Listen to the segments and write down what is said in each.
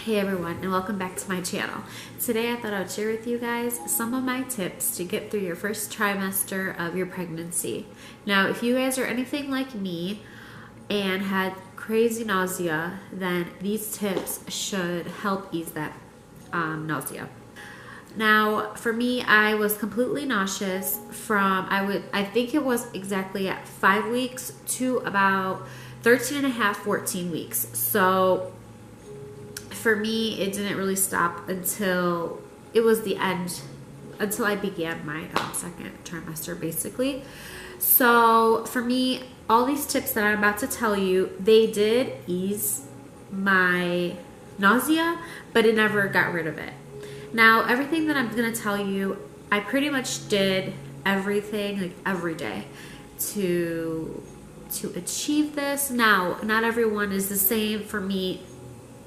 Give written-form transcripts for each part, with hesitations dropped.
Hey everyone, and welcome back to my channel. Today I thought I would share with you guys some of my tips to get through your first trimester of your pregnancy. Now, if you guys are anything like me and had crazy nausea, then these tips should help ease that nausea. Now, for me, I was completely nauseous from, I think it was exactly at 5 weeks to about 13 and a half, 14 weeks. So for me, it didn't really stop until it was the end, until I began my second trimester, basically. So for me, all these tips that I'm about to tell you, they did ease my nausea, but it never got rid of it. Now, everything that I'm going to tell you, I pretty much did everything, like every day, to achieve this. Now, not everyone is the same. For me,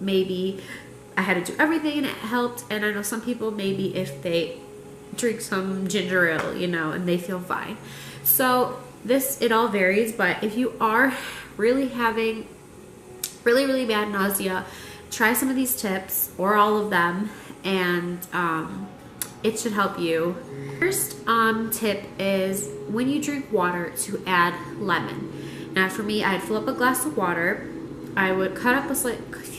maybe I had to do everything and it helped, and I know some people, maybe if they drink some ginger ale, and they feel fine. So it all varies, but if you are really having really bad nausea, try some of these tips or all of them, and it should help you. First tip is when you drink water to add lemon. Now for me, I'd fill up a glass of water, I would cut up a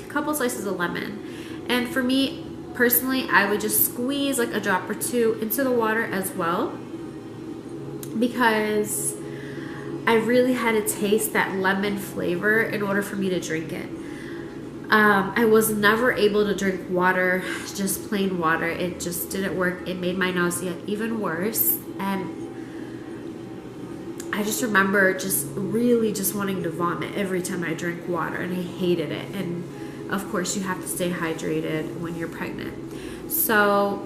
couple slices of lemon, and for me personally, I would just squeeze like a drop or two into the water as well, because I really had to taste that lemon flavor in order for me to drink it. I was never able to drink water, just plain water. It just didn't work. It made my nausea even worse, and I just remember really wanting to vomit every time I drank water, and I hated it. And of course, you have to stay hydrated when you're pregnant. So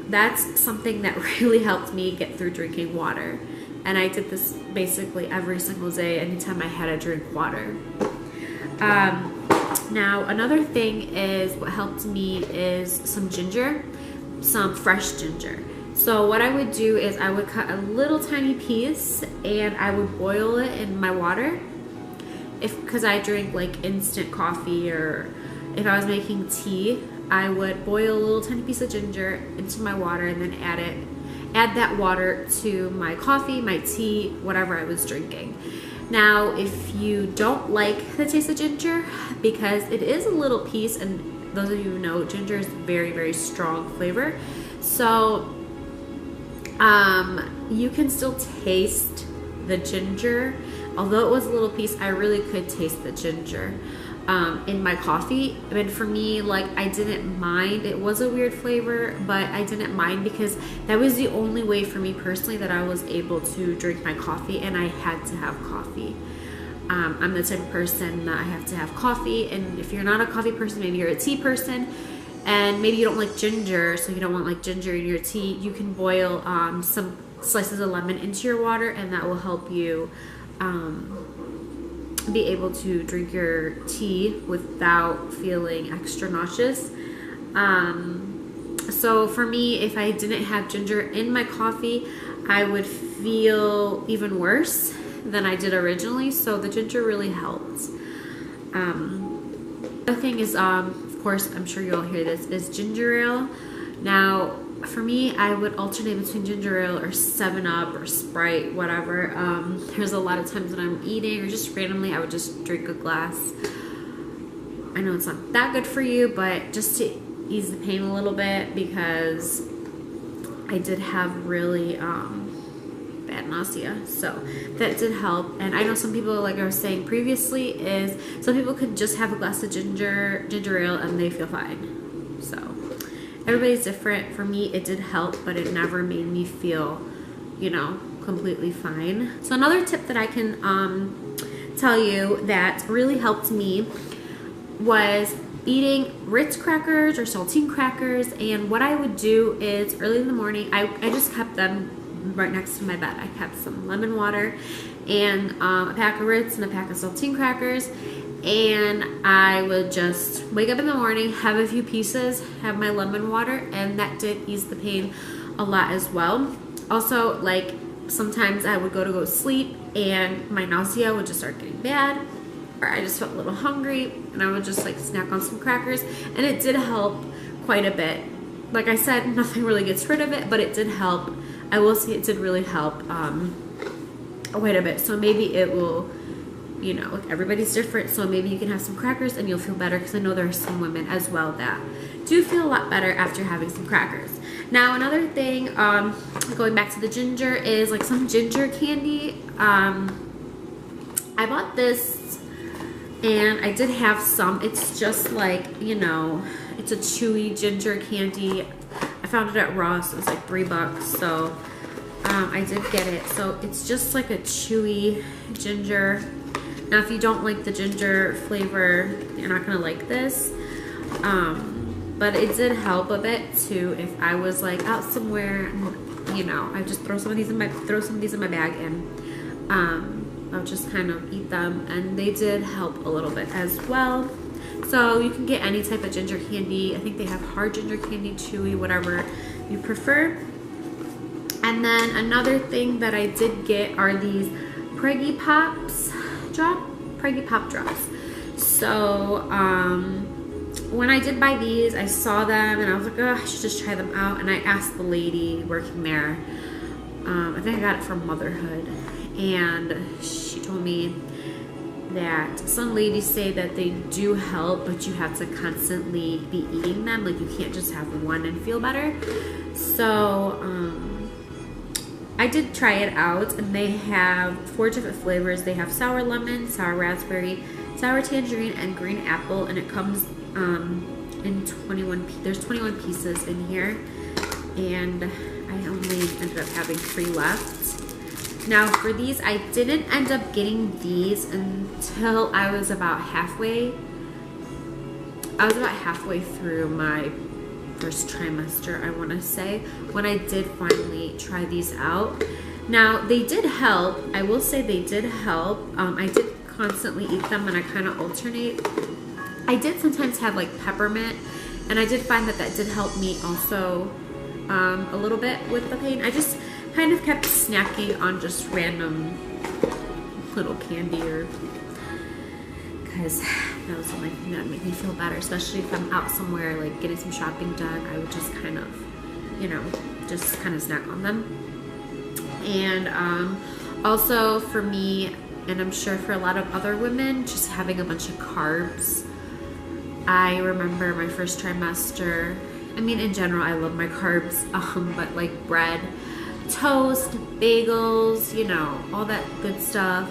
that's something that really helped me get through drinking water. And I did this basically every single day, anytime I had to drink water. Now, another thing is what helped me is some ginger, some fresh ginger. So what I would do is I would cut a little tiny piece and I would boil it in my water. Because I drink like instant coffee, or if I was making tea, I would boil a little tiny piece of ginger into my water and then add that water to my coffee, my tea, whatever I was drinking. Now, if you don't like the taste of ginger, because it is a little piece, and those of you who know, ginger is very strong flavor, so you can still taste the ginger. Although it was a little piece, I really could taste the ginger in my coffee. And for me, like, I didn't mind. It was a weird flavor, but I didn't mind because that was the only way for me personally that I was able to drink my coffee, and I had to have coffee. I'm the type of person that I have to have coffee, and if you're not a coffee person, maybe you're a tea person, and maybe you don't like ginger, so you don't want like ginger in your tea, you can boil some slices of lemon into your water, and that will help you be able to drink your tea without feeling extra nauseous. So for me, if I didn't have ginger in my coffee, I would feel even worse than I did originally, so the ginger really helped. The other thing is, of course, I'm sure you all hear this, is ginger ale. Now, for me, I would alternate between ginger ale or 7-Up or Sprite, whatever. There's a lot of times when I'm eating or just randomly, I would just drink a glass. I know it's not that good for you, but just to ease the pain a little bit, because I did have really bad nausea, so that did help. And I know some people, like I was saying previously, is some people could just have a glass of ginger ale and they feel fine. So everybody's different. For me, it did help, but it never made me feel, completely fine. So another tip that I can tell you that really helped me was eating Ritz crackers or saltine crackers. And what I would do is early in the morning, I just kept them right next to my bed. I kept some lemon water and a pack of Ritz and a pack of saltine crackers, and I would just wake up in the morning, have a few pieces, have my lemon water, and that did ease the pain a lot as well. Also, like, sometimes I would go to sleep and my nausea would just start getting bad, or I just felt a little hungry, and I would just like snack on some crackers, and it did help quite a bit. Like I said, nothing really gets rid of it, but it did help. I will say it did really help quite a bit. So maybe it will, you know, like everybody's different, so maybe you can have some crackers and you'll feel better, because I know there are some women as well that do feel a lot better after having some crackers. Now another thing, going back to the ginger, is like some ginger candy. I bought this and I did have some. It's just like, you know, it's a chewy ginger candy. I found it at Ross. It was like $3, so I did get it. So it's just like a chewy ginger. Now if you don't like the ginger flavor, you're not gonna like this. But it did help a bit too. If I was like out somewhere, you know, I just throw some of these in my bag, and I'll just kind of eat them, and they did help a little bit as well. So you can get any type of ginger candy. I think they have hard ginger candy, chewy, whatever you prefer. And then another thing that I did get are these Preggy Pop drops. So when I did buy these, I saw them and I was like, oh, I should just try them out. And I asked the lady working there, I think I got it from Motherhood, and she told me that some ladies say that they do help, but you have to constantly be eating them. Like you can't just have one and feel better. So I did try it out, and they have 4 different flavors. They have sour lemon, sour raspberry, sour tangerine, and green apple, and it comes in 21. There's 21 pieces in here, and I only ended up having 3 left. Now for these, I didn't end up getting these until I was about halfway. Through my first trimester, I want to say, when I did finally try these out. Now they did help. I will say they did help. I did constantly eat them, and I kind of alternate. I did sometimes have like peppermint, and I did find that that did help me also a little bit with the pain. I just kind of kept snacking on just random little candy, or because that was the only thing that would make me feel better, especially if I'm out somewhere like getting some shopping done. I would just kind of, you know, just kind of snack on them. And also for me, and I'm sure for a lot of other women, just having a bunch of carbs. I remember my first trimester, I mean in general I love my carbs, but like bread, toast, bagels, you know, all that good stuff.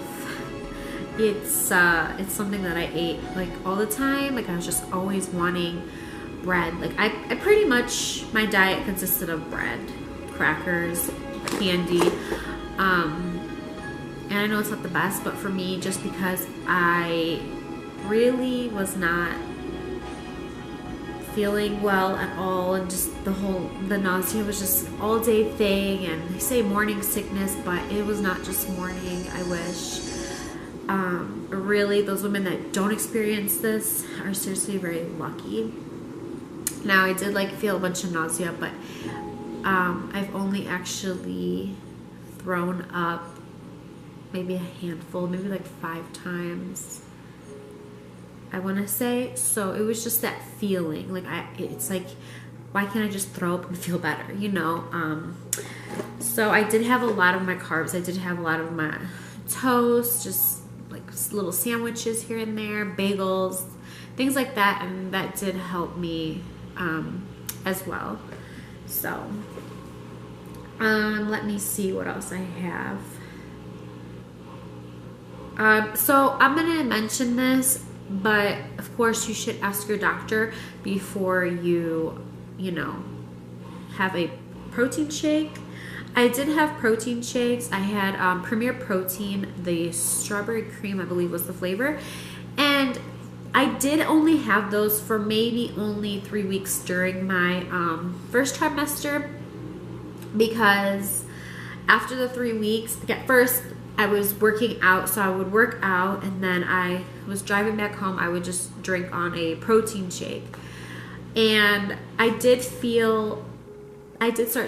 It's something that I ate like all the time. Like I was just always wanting bread. Like I pretty much, my diet consisted of bread, crackers, candy, and I know it's not the best, but for me, just because I really was not feeling well at all, and just the nausea was just an all day thing, and they say morning sickness, but it was not just morning. I wish. Really, those women that don't experience this are seriously very lucky. Now, I did like feel a bunch of nausea, but I've only actually thrown up maybe a handful, maybe like 5 times, I want to say. So it was just that feeling, like it's like, why can't I just throw up and feel better, you know? So I did have a lot of my carbs. I did have a lot of my toast, just like little sandwiches here and there, bagels, things like that, and that did help me as well. So let me see what else I have. So I'm gonna mention this, but of course you should ask your doctor before you know, have a protein shake. I did have protein shakes. I had Premier Protein, the strawberry cream, I believe was the flavor, and I did only have those for maybe only 3 weeks during my first trimester, because after the 3 weeks, at first I was working out, so I would work out, and then I was driving back home. I would just drink on a protein shake, and I did start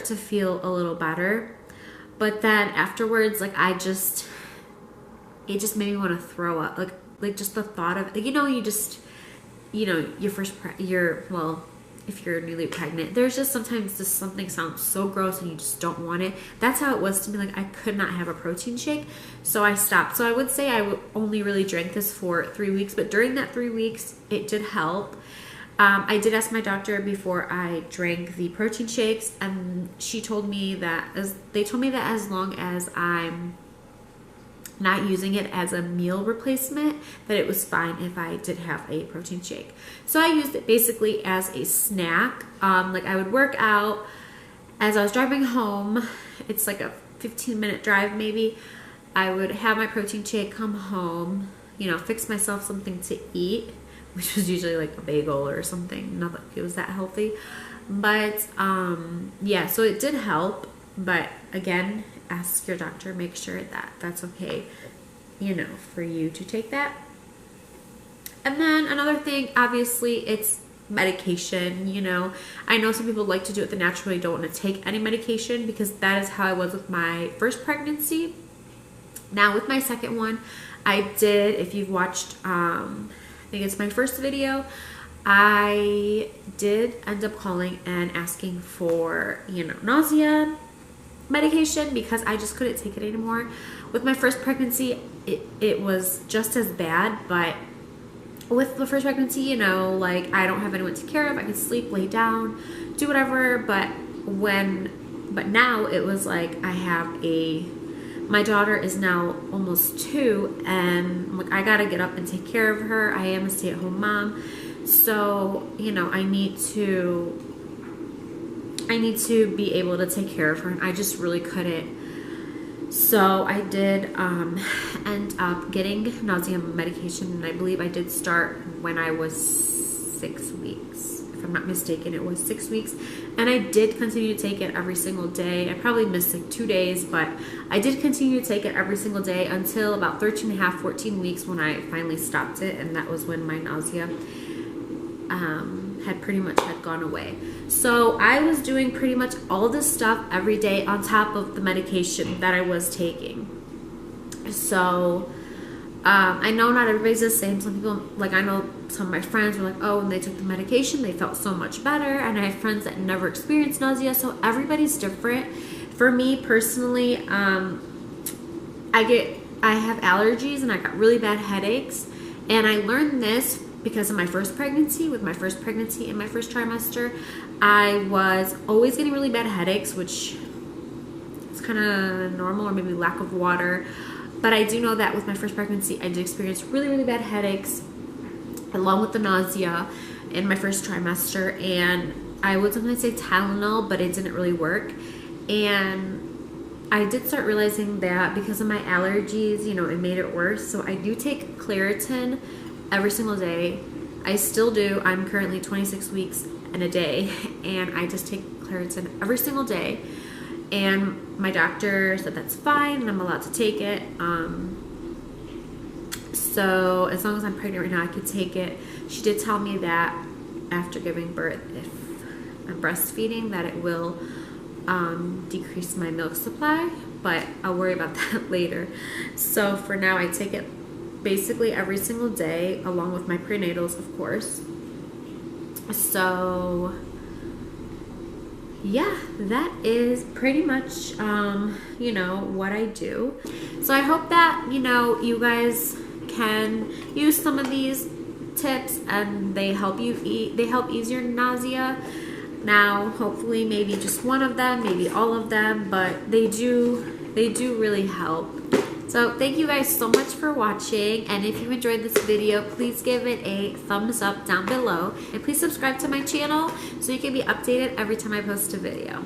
to feel a little better, but then afterwards, like I just, it just made me want to throw up. Like just the thought of, like, well, if you're newly pregnant, there's just sometimes just something sounds so gross and you just don't want it. That's how it was to me. Like, I could not have a protein shake, so I stopped. So I would say I only really drank this for 3 weeks, but during that 3 weeks, it did help. I did ask my doctor before I drank the protein shakes, and she told me that as long as I'm not using it as a meal replacement, that it was fine if I did have a protein shake. So I used it basically as a snack. Like, I would work out as I was driving home. It's like a 15-minute drive maybe. I would have my protein shake, come home, fix myself something to eat, which was usually like a bagel or something. Not that it was that healthy. But yeah, so it did help. But again, ask your doctor, make sure that that's okay, for you to take that. And then another thing, obviously, it's medication. I know some people like to do it the natural way, don't want to take any medication, because that is how I was with my first pregnancy. Now with my second one, I did, if you've watched, I think it's my first video, I did end up calling and asking for, nausea medication, because I just couldn't take it anymore. With my first pregnancy, it was just as bad, but with the first pregnancy, like, I don't have anyone to take care of. I could sleep, lay down, do whatever, but now it was like my daughter is now almost 2, and like, I gotta get up and take care of her. I am a stay-at-home mom, so I need to be able to take care of her, and I just really couldn't. So I did end up getting nausea medication, and I believe I did start when I was 6 weeks. If I'm not mistaken, it was 6 weeks. And I did continue to take it every single day. I probably missed like 2 days, but I did continue to take it every single day until about 13 and a half, 14 weeks, when I finally stopped it, and that was when my nausea had pretty much gone away. So I was doing pretty much all this stuff every day on top of the medication that I was taking. So I know not everybody's the same. Some people, like, I know some of my friends were like, oh, when they took the medication, they felt so much better. And I have friends that never experienced nausea. So everybody's different. For me personally, I have allergies, and I got really bad headaches. And I learned this because of my first pregnancy. With my first pregnancy in my first trimester, I was always getting really bad headaches, which is kind of normal, or maybe lack of water. But I do know that with my first pregnancy, I did experience really, really bad headaches along with the nausea in my first trimester. And I would sometimes say Tylenol, but it didn't really work. And I did start realizing that because of my allergies, it made it worse. So I do take Claritin every single day. I still do. I'm currently 26 weeks in a day, and I just take Claritin every single day. And my doctor said that's fine, and I'm allowed to take it. So as long as I'm pregnant right now, I could take it. She did tell me that after giving birth, if I'm breastfeeding, that it will decrease my milk supply, but I'll worry about that later. So for now, I take it basically every single day, along with my prenatals, of course. So yeah, that is pretty much what I do. So I hope that you guys can use some of these tips, and they help ease your nausea. Now, hopefully maybe just one of them, maybe all of them, but they do really help. So thank you guys so much for watching, and if you enjoyed this video, please give it a thumbs up down below, and please subscribe to my channel so you can be updated every time I post a video.